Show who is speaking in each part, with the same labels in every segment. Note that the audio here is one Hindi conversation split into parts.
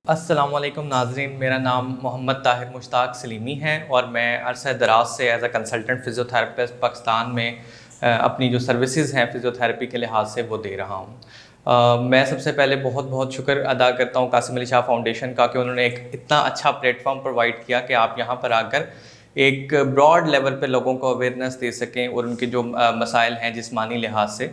Speaker 1: अस्सलामुअलैकुम नाज़रीन, मेरा नाम मोहम्मद ताहिर मुश्ताक सलीमी है और मैं अरसा दराज से as a consultant physiotherapist Pakistan में अपनी जो सर्विसेज हैं फ़िज़ियोथेरेपी के लिहाज से वो दे रहा हूँ। मैं सबसे पहले बहुत बहुत शुक्र अदा करता हूँ कासिम अली शाह फाउंडेशन का कि उन्होंने एक इतना अच्छा प्लेटफॉर्म प्रोवाइड किया कि आप यहाँ पर आकर एक ब्रॉड लेवल पे लोगों को अवेयरनेस दे सकें और उनके जो मसाइल हैं जिस्मानी लिहाज से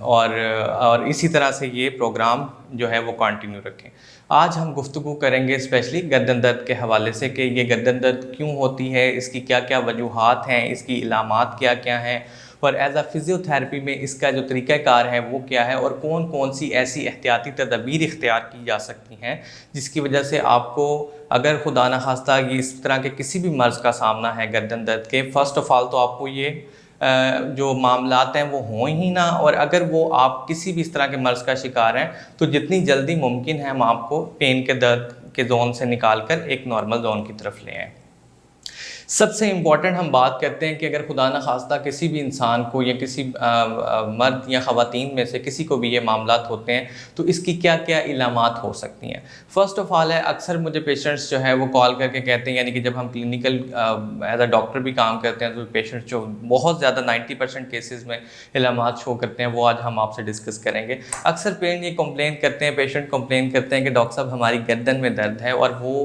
Speaker 1: और इसी तरह से ये प्रोग्राम जो है वो कंटिन्यू रखें। आज हम गुफ्तगू करेंगे स्पेशली गर्दन दर्द के हवाले से कि ये गर्दन दर्द क्यों होती है, इसकी क्या क्या वजूहात हैं, इसकी इलामात क्या क्या हैं और एज अ फ़िज़ियोथेरेपी में इसका जो तरीक़ाकार है वो क्या है और कौन कौन सी ऐसी एहतियाती तदबीर इख्तियार की जा सकती हैं जिसकी वजह से आपको अगर खुदा न खास्ता ये इस तरह के किसी भी मर्ज़ का सामना है गर्दन दर्द के, फ़र्स्ट ऑफ़ ऑल तो आपको ये जो मामलात हैं वो हों ही ना, और अगर वो आप किसी भी इस तरह के मर्ज़ का शिकार हैं तो जितनी जल्दी मुमकिन है हम आपको पेन के दर्द के जोन से निकाल कर एक नॉर्मल जोन की तरफ ले आएँ। सबसे इम्पॉर्टेंट हम बात करते हैं कि अगर खुदा न खास्ता किसी भी इंसान को या किसी मर्द या ख़वातीन में से किसी को भी ये मामलात होते हैं तो इसकी क्या क्या इलामात हो सकती हैं। फ़र्स्ट ऑफ़ ऑल है, अक्सर मुझे पेशेंट्स जो है वो कॉल करके कहते हैं, यानी कि जब हम क्लिनिकल एज अ डॉक्टर भी काम करते हैं तो पेशेंट्स जो बहुत ज़्यादा 90% केसेस में इलामात शो करते हैं वो आज हम आपसे डिस्कस करेंगे। अक्सर पेशेंट ये कंप्लेन करते हैं, पेशेंट कंप्लेन करते हैं कि डॉक्टर साहब हमारी गर्दन में दर्द है और वो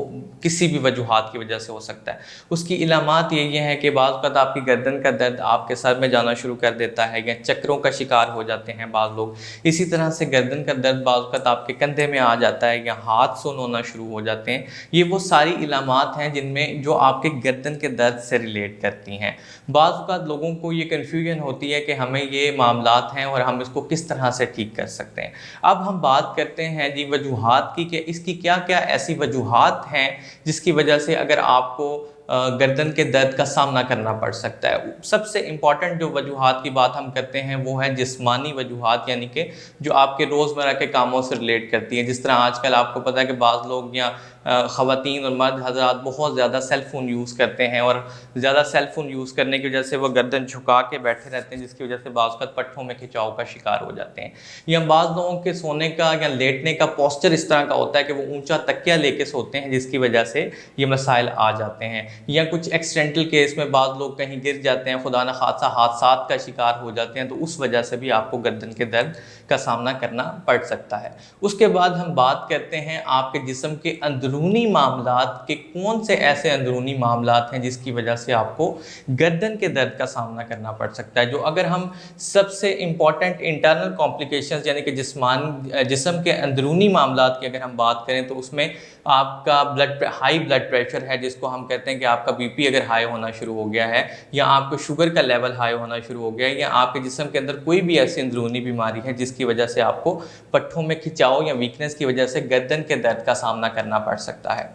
Speaker 1: किसी भी वजूहात की वजह से हो सकता है। उसकी इलामात ये हैं कि बाज़ वक़्त आपकी गर्दन का दर्द आपके सर में जाना शुरू कर देता है या चक्रों का शिकार हो जाते हैं बाज़ लोग। इसी तरह से गर्दन का दर्द बाज़ वक़्त आपके कंधे में आ जाता है या हाथ सुन्न होना शुरू हो जाते हैं। ये वो सारी इलामात हैं जिनमें जो आपके गर्दन के दर्द से रिलेट करती हैं। बाज़ वक़्त लोगों को ये कन्फ्यूजन होती है कि हमें ये मामलात हैं और हम इसको किस तरह से ठीक कर सकते हैं। अब हम बात करते हैं जी वजूहात की कि इसकी क्या क्या ऐसी वजूहात हैं जिसकी वजह से अगर आपको गर्दन के दर्द का सामना करना पड़ सकता है। सबसे इम्पॉर्टेंट जो वजूहात की बात हम करते हैं वो है जिस्मानी वजूहात, यानी कि जो आपके रोज़मर्रा के कामों से रिलेट करती हैं। जिस तरह आजकल आपको पता है कि बाज़ लोग या ख़वातीन और मर्द हज़रात बहुत ज़्यादा सेल फ़ोन यूज़ करते हैं और ज़्यादा सेल फ़ोन यूज़ करने की वजह से वो गर्दन झुका के बैठे रहते हैं, जिसकी वजह से बाज़ वक़्त पट्ठों में खिंचाव का शिकार हो जाते हैं। या बाज़ लोगों के सोने का या लेटने का पोस्चर इस तरह का होता है कि वो ऊंचा तकिया लेके सोते हैं, जिसकी वजह से ये मसाइल आ जाते हैं। या कुछ एक्सीडेंटल केस में बाज़ लोग कहीं गिर जाते हैं, खुदा न खासा हादसात का शिकार हो जाते हैं, तो उस वजह से भी आपको गर्दन के दर्द का सामना करना पड़ सकता है। उसके बाद हम बात करते हैं आपके जिस्म के अंदरूनी मामलात के, कौन से ऐसे अंदरूनी मामलात हैं जिसकी वजह से आपको गर्दन के दर्द का सामना करना पड़ सकता है। जो अगर हम सबसे इम्पॉर्टेंट इंटरनल कॉम्प्लिकेशंस यानी कि जिस्म के अंदरूनी मामलात की अगर हम बात करें तो उसमें आपका हाई ब्लड प्रेशर है, जिसको हम कहते हैं कि आपका बीपी अगर हाई होना शुरू हो गया है या आपको शुगर का लेवल हाई होना शुरू हो गया है या आपके जिस्म के अंदर कोई भी ऐसी अंदरूनी बीमारी है जिसकी वजह से आपको पट्ठों में खिंचाव या वीकनेस की वजह से गर्दन के दर्द का सामना करना पड़ सकता है।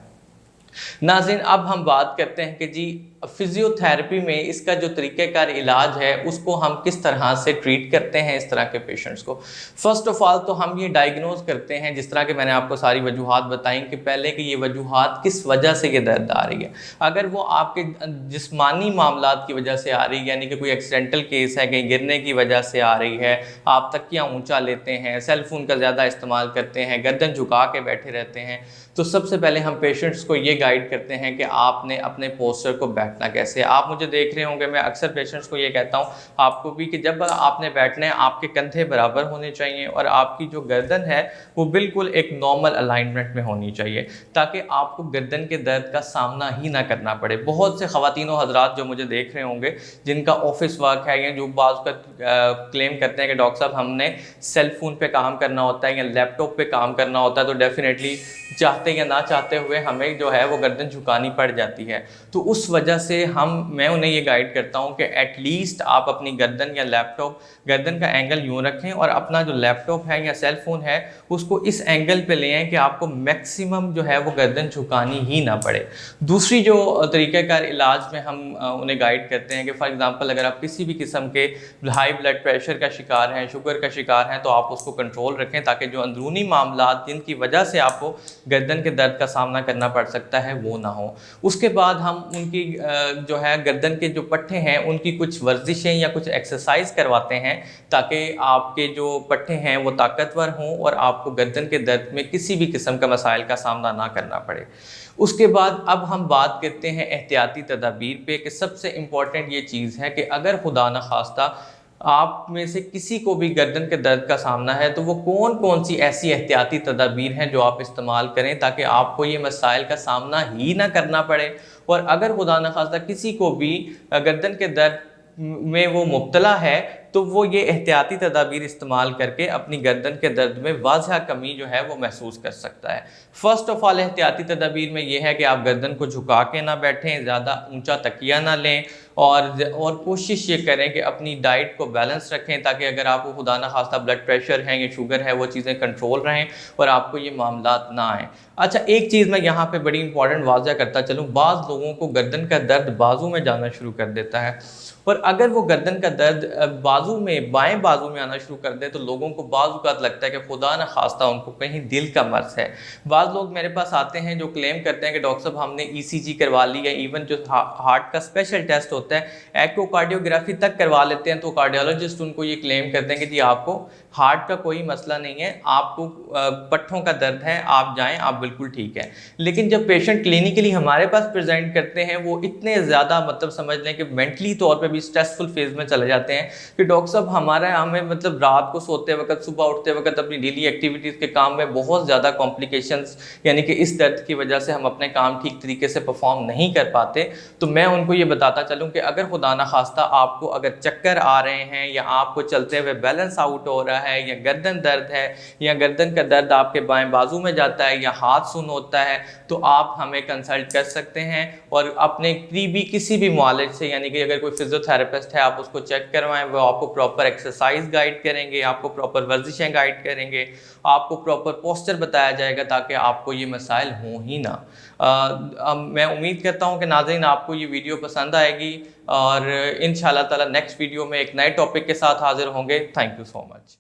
Speaker 1: नाज़रीन, अब हम बात करते हैं कि जी फिज़ियोथेरेपी में इसका जो तरीक़ेकार इलाज है उसको हम किस तरह से ट्रीट करते हैं इस तरह के पेशेंट्स को। फ़र्स्ट ऑफ़ ऑल तो हम ये डायग्नोज़ करते हैं, जिस तरह के मैंने आपको सारी वजूहात बताई कि पहले कि ये वजूहात किस वजह से ये दर्द आ रही है। अगर वो आपके जिस्मानी मामलात की वजह से आ रही है, यानी कि कोई एक्सीडेंटल केस है, कहीं गिरने की वजह से आ रही है, आप तकिया ऊँचा लेते हैं, सेल फ़ोन का ज़्यादा इस्तेमाल करते हैं, गर्दन झुका के बैठे रहते हैं, तो सबसे पहले हम पेशेंट्स को ये गाइड करते हैं कि आपने अपने पोस्चर को बैठना कैसे है। आप मुझे देख रहे होंगे, मैं अक्सर पेशेंट्स को ये कहता हूँ आपको भी कि जब आपने बैठना है आपके कंधे बराबर होने चाहिए और आपकी जो गर्दन है वो बिल्कुल एक नॉर्मल अलाइनमेंट में होनी चाहिए, ताकि आपको गर्दन के दर्द का सामना ही ना करना पड़े। बहुत से ख़वातीनो हज़रात जो मुझे देख रहे होंगे जिनका ऑफिस वर्क है या जो बाज़ का क्लेम करते हैं कि डॉक्टर साहब हमने सेल फ़ोन पे काम करना होता है या लैपटॉप पे काम करना होता है, तो डेफिनेटली चाहते या ना चाहते हुए हमें जो है वो गर्दन झुकानी पड़ जाती है। तो उस वजह से मैं उन्हें ये गाइड करता हूँ कि एटलीस्ट आप अपनी गर्दन या लैपटॉप, गर्दन का एंगल यूँ रखें और अपना जो लैपटॉप है या सेल फ़ोन है उसको इस एंगल पे ले आएँ कि आपको मैक्सिमम जो है वो गर्दन झुकानी ही ना पड़े। दूसरी जो तरीक़ेकार इलाज में हम उन्हें गाइड करते हैं कि फॉर एग्ज़ाम्पल अगर आप किसी भी किस्म के हाई ब्लड प्रेशर का शिकार हैं, शुगर का शिकार हैं, तो आप उसको कंट्रोल रखें, ताकि जो अंदरूनी मामलात जिनकी वजह से आपको गर्दन के दर्द का सामना करना पड़ सकता है वो ना हो। उसके बाद हम उनकी जो है गर्दन के जो पट्टे हैं उनकी कुछ वर्जिशें या कुछ एक्सरसाइज करवाते हैं ताकि आपके जो पट्टे हैं वो ताकतवर हों और आपको गर्दन के दर्द में किसी भी किस्म का मसाइल का सामना ना करना पड़े। उसके बाद अब हम बात करते हैं एहतियाती तदाबीर पे कि सबसे इम्पॉर्टेंट ये चीज़ है कि अगर खुदा न खास्ता आप में से किसी को भी गर्दन के दर्द का सामना है तो वो कौन कौन सी ऐसी एहतियाती तदाबीर हैं जो आप इस्तेमाल करें ताकि आपको ये मसाइल का सामना ही ना करना पड़े। और अगर खुदा न खास्ता किसी को भी गर्दन के दर्द में वो मुब्तला है तो वो ये एहतियाती तदाबीर इस्तेमाल करके अपनी गर्दन के दर्द में वाज़ह कमी जो है वो महसूस कर सकता है। फ़र्स्ट ऑफ़ ऑल एहतियाती तदाबीर में ये है कि आप गर्दन को झुका के ना बैठें, ज़्यादा ऊंचा तकिया ना लें और कोशिश ये करें कि अपनी डाइट को बैलेंस रखें ताकि अगर आपको खुदा न खास्ता ब्लड प्रेशर है या शुगर है वो चीज़ें कंट्रोल रहें और आपको ये मामलात ना आएँ। अच्छा, एक चीज़ मैं यहाँ पे बड़ी इंपॉर्टेंट वाज़ह करता चलूँ, बाज़ लोगों को गर्दन का दर्द बाजू में जाना शुरू कर देता है और अगर वो गर्दन का दर्द बाजू में, बाएं बाजू में आना शुरू कर दे तो लोगों को बाज़ औक़ात लगता है कि खुदा न खास्ता उनको कहीं दिल का मर्ज़ है। बाज़ लोग मेरे पास आते हैं जो क्लेम करते हैं कि डॉक्टर साहब हमने ECG करवा ली या इवन जो हार्ट का स्पेशल टेस्ट होता है एक्कोकार्डियोग्राफी तक करवा लेते हैं तो कार्डियोलॉजिस्ट उनको ये क्लेम करते हैं कि जी आपको हार्ट का कोई मसला नहीं है, आपको पट्ठों का दर्द है, आप जाएं, आप बिल्कुल ठीक है। लेकिन जब पेशेंट क्लिनिकली हमारे पास प्रेजेंट करते हैं वो इतने ज़्यादा मतलब समझ लें कि मेंटली तौर पे भी स्ट्रेसफुल फेज में चले जाते हैं कि डॉक्टर साहब हमें मतलब रात को सोते वक्त, सुबह उठते वक्त अपनी डेली एक्टिविटीज़ के काम में बहुत ज़्यादा कॉम्प्लिकेशंस, यानी कि इस दर्द की वजह से हम अपने काम ठीक तरीके से परफॉर्म नहीं कर पाते। तो मैं उनको ये बताता चलूँ कि अगर खुदा न खास्ता आपको अगर चक्कर आ रहे हैं या आपको चलते हुए बैलेंस आउट हो रहा है या गर्दन दर्द है या गर्दन का दर्द आपके बाएं बाजू में जाता है या हाथ सुन होता है तो आप हमें कंसल्ट कर सकते हैं और अपने करीबी किसी भी मुआलिज से, यानी कि अगर कोई फिजियोथेरेपिस्ट है आप उसको चेक करवाएं, वो आपको प्रॉपर एक्सरसाइज गाइड करेंगे, आपको प्रॉपर वर्जिशें गाइड करेंगे, आपको प्रॉपर पोस्चर बताया जाएगा ताकि आपको ये मसाइल हों ही ना। मैं उम्मीद करता हूँ कि नाज़रीन आपको ये वीडियो पसंद आएगी और इंशाल्लाह ताला नेक्स्ट वीडियो में एक नए टॉपिक के साथ हाजिर होंगे। Thank you so much.